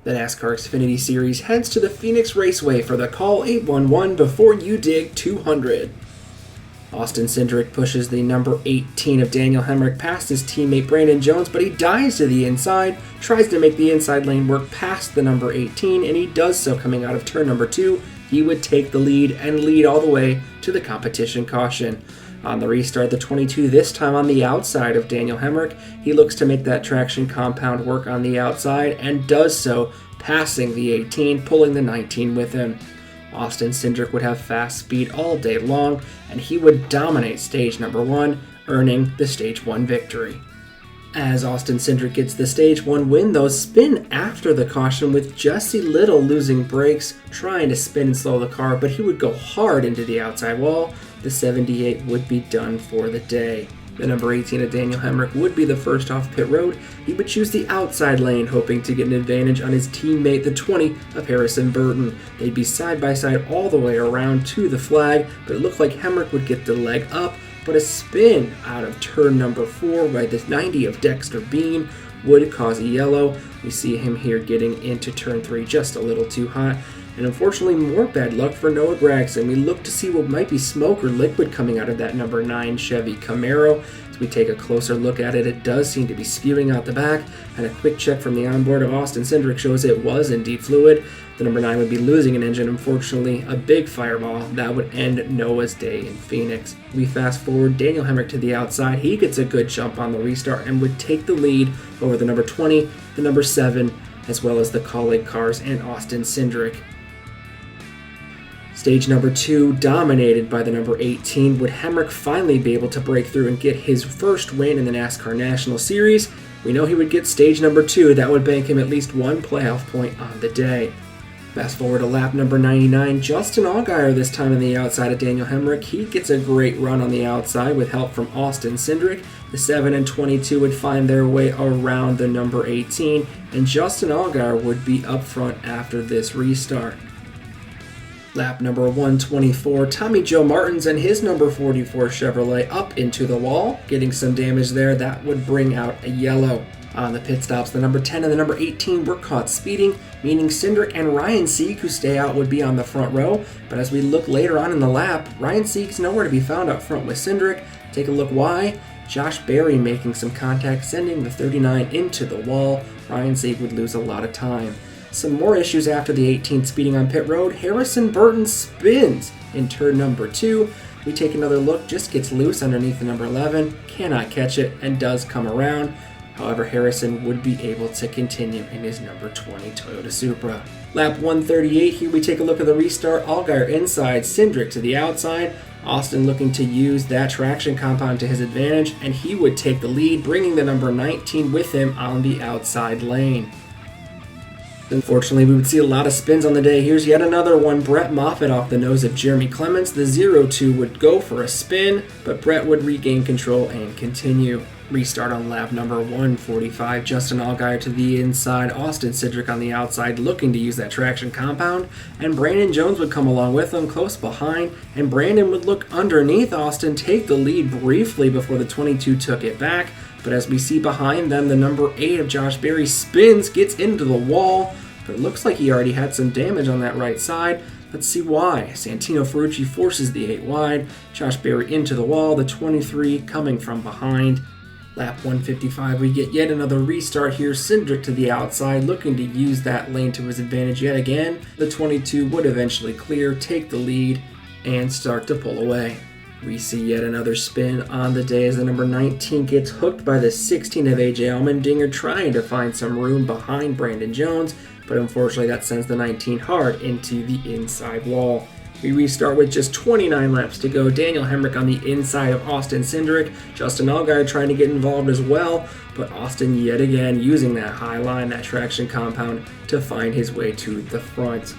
The NASCAR Xfinity Series heads to the Phoenix Raceway for the Call 811 Before You Dig 200. Austin Cindric pushes the number 18 of Daniel Hemric past his teammate Brandon Jones, but he dives to the inside, tries to make the inside lane work past the number 18, and he does so coming out of turn number 2. He would take the lead and lead all the way to the competition caution. On the restart, the 22 this time on the outside of Daniel Hemric. He looks to make that traction compound work on the outside and does so, passing the 18, pulling the 19 with him. Austin Cindric would have fast speed all day long, and he would dominate stage number 1, earning the stage 1 victory. As Austin Cindric gets the stage 1 win, though, spin after the caution with Jesse Little losing brakes, trying to spin and slow the car, but he would go hard into the outside wall. The 78 would be done for the day. The number 18 of Daniel Hemric would be the first off pit road. He would choose the outside lane, hoping to get an advantage on his teammate, the 20 of Harrison Burton. They'd be side by side all the way around to the flag, but it looked like Hemric would get the leg up, but a spin out of turn number 4 by the 90 of Dexter Bean would cause a yellow. We see him here getting into turn 3 just a little too hot. And unfortunately, more bad luck for Noah Gragson. We look to see what might be smoke or liquid coming out of that number 9 Chevy Camaro. As we take a closer look at it, it does seem to be spewing out the back, and a quick check from the onboard of Austin Cindric shows it was indeed fluid. The number 9 would be losing an engine, unfortunately, a big fireball that would end Noah's day in Phoenix. We fast forward Daniel Hemric to the outside. He gets a good jump on the restart and would take the lead over the number 20, the number 7, as well as the colleague cars and Austin Cindric. Stage number 2, dominated by the number 18, would Hemric finally be able to break through and get his first win in the NASCAR National Series? We know he would get stage number 2, that would bank him at least one playoff point on the day. Fast forward to lap number 99, Justin Allgaier this time on the outside of Daniel Hemric. He gets a great run on the outside with help from Austin Cindric. The 7 and 22 would find their way around the number 18, and Justin Allgaier would be up front after this restart. Lap number 124, Tommy Joe Martins and his number 44 Chevrolet up into the wall, getting some damage there. That would bring out a yellow. On the pit stops, the number 10 and the number 18 were caught speeding, meaning Cindric and Ryan Sieg, who stay out, would be on the front row. But as we look later on in the lap, Ryan Sieg's nowhere to be found up front with Cindric. Take a look why. Josh Berry making some contact, sending the 39 into the wall. Ryan Sieg would lose a lot of time. Some more issues after the 18 speeding on pit road. Harrison Burton spins in turn number 2. We take another look, just gets loose underneath the number 11, cannot catch it, and does come around. However, Harrison would be able to continue in his number 20 Toyota Supra. Lap 138, here we take a look at the restart. Allgaier inside, Cindric to the outside. Austin looking to use that traction compound to his advantage, and he would take the lead, bringing the number 19 with him on the outside lane. Unfortunately, we would see a lot of spins on the day. Here's yet another one. Brett Moffitt off the nose of Jeremy Clements. The 0-2 would go for a spin, but Brett would regain control and continue. Restart on lap number 145. Justin Allgaier to the inside. Austin Cindric on the outside looking to use that traction compound. And Brandon Jones would come along with him close behind. And Brandon would look underneath Austin, take the lead briefly before the 22 took it back. But as we see behind them, the number 8 of Josh Berry spins, gets into the wall, but it looks like he already had some damage on that right side. Let's see why. Santino Ferrucci forces the 8 wide, Josh Berry into the wall, the 23 coming from behind. Lap 155, we get yet another restart here. Cindric to the outside, looking to use that lane to his advantage yet again. The 22 would eventually clear, take the lead, and start to pull away. We see yet another spin on the day as the number 19 gets hooked by the 16 of AJ Allmendinger, trying to find some room behind Brandon Jones, but unfortunately that sends the 19 hard into the inside wall. We restart with just 29 laps to go. Daniel Hemric on the inside of Austin Cindric. Justin Allgaier trying to get involved as well, but Austin yet again using that high line, that traction compound, to find his way to the front.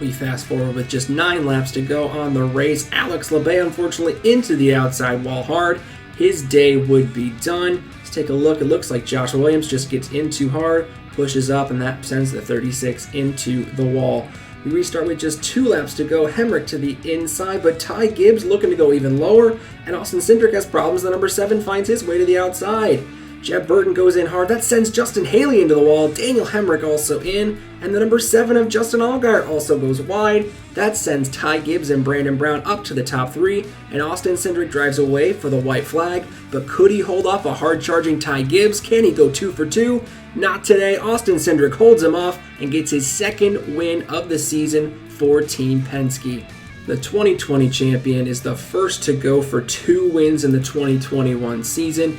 We fast forward with just 9 laps to go on the race. Alex Labbe unfortunately into the outside wall hard. His day would be done. Let's take a look. It looks like Josh Williams just gets in too hard, pushes up, and that sends the 36 into the wall. We restart with just 2 laps to go. Hemric to the inside, but Ty Gibbs looking to go even lower, and Austin Cindric has problems. The number 7 finds his way to the outside. Jeb Burton goes in hard. That sends Justin Haley into the wall. Daniel Hemric also in. And the number 7 of Justin Allgaier also goes wide. That sends Ty Gibbs and Brandon Brown up to the top 3. And Austin Cindric drives away for the white flag. But could he hold off a hard-charging Ty Gibbs? Can he go 2 for 2? Not today. Austin Cindric holds him off and gets his second win of the season for Team Penske. The 2020 champion is the first to go for 2 wins in the 2021 season.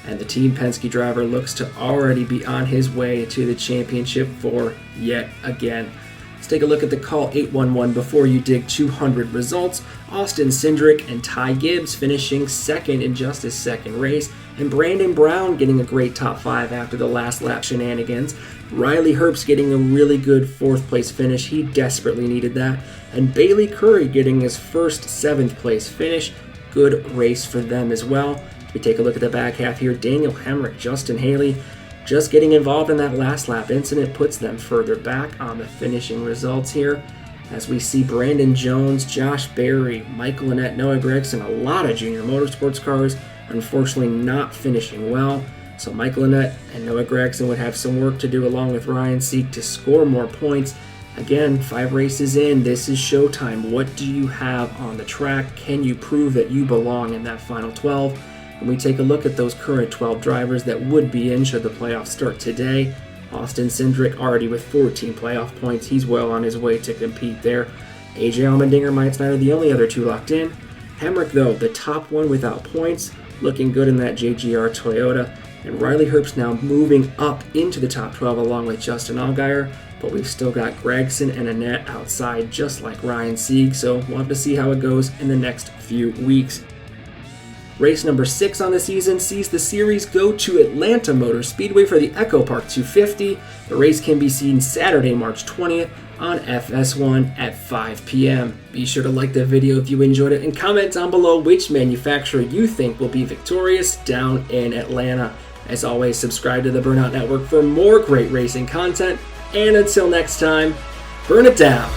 And the Team Penske driver looks to already be on his way to the championship for yet again. Let's take a look at the Call 811 before you dig 200 results. Austin Cindric and Ty Gibbs finishing second in just his second race, and Brandon Brown getting a great top 5 after the last lap shenanigans. Riley Herbst getting a really good 4th place finish. He desperately needed that. And Bailey Curry getting his first 7th place finish. Good race for them as well. We take a look at the back half here. Daniel Hemric, Justin Haley, just getting involved in that last lap incident puts them further back on the finishing results here. As we see Brandon Jones, Josh Berry, Michael Annett, Noah Gragson, a lot of junior motorsports cars, unfortunately not finishing well. So Michael Annett and Noah Gragson would have some work to do along with Ryan Sieg to score more points. Again, 5 races in, this is showtime. What do you have on the track? Can you prove that you belong in that final 12? When we take a look at those current 12 drivers that would be in should the playoffs start today, Austin Cindric already with 14 playoff points. He's well on his way to compete there. AJ Allmendinger, Mike Snyder, the only other 2 locked in. Hemric, though, the top 1 without points, looking good in that JGR Toyota. And Riley Herbst now moving up into the top 12 along with Justin Allgaier. But we've still got Gragson and Annett outside just like Ryan Sieg, so we'll have to see how it goes in the next few weeks. Race number 6 on the season sees the series go to Atlanta Motor Speedway for the Echo Park 250. The race can be seen Saturday, March 20th on FS1 at 5 p.m. Be sure to like the video if you enjoyed it and comment down below which manufacturer you think will be victorious down in Atlanta. As always, subscribe to the Burnout Network for more great racing content. And until next time, burn it down.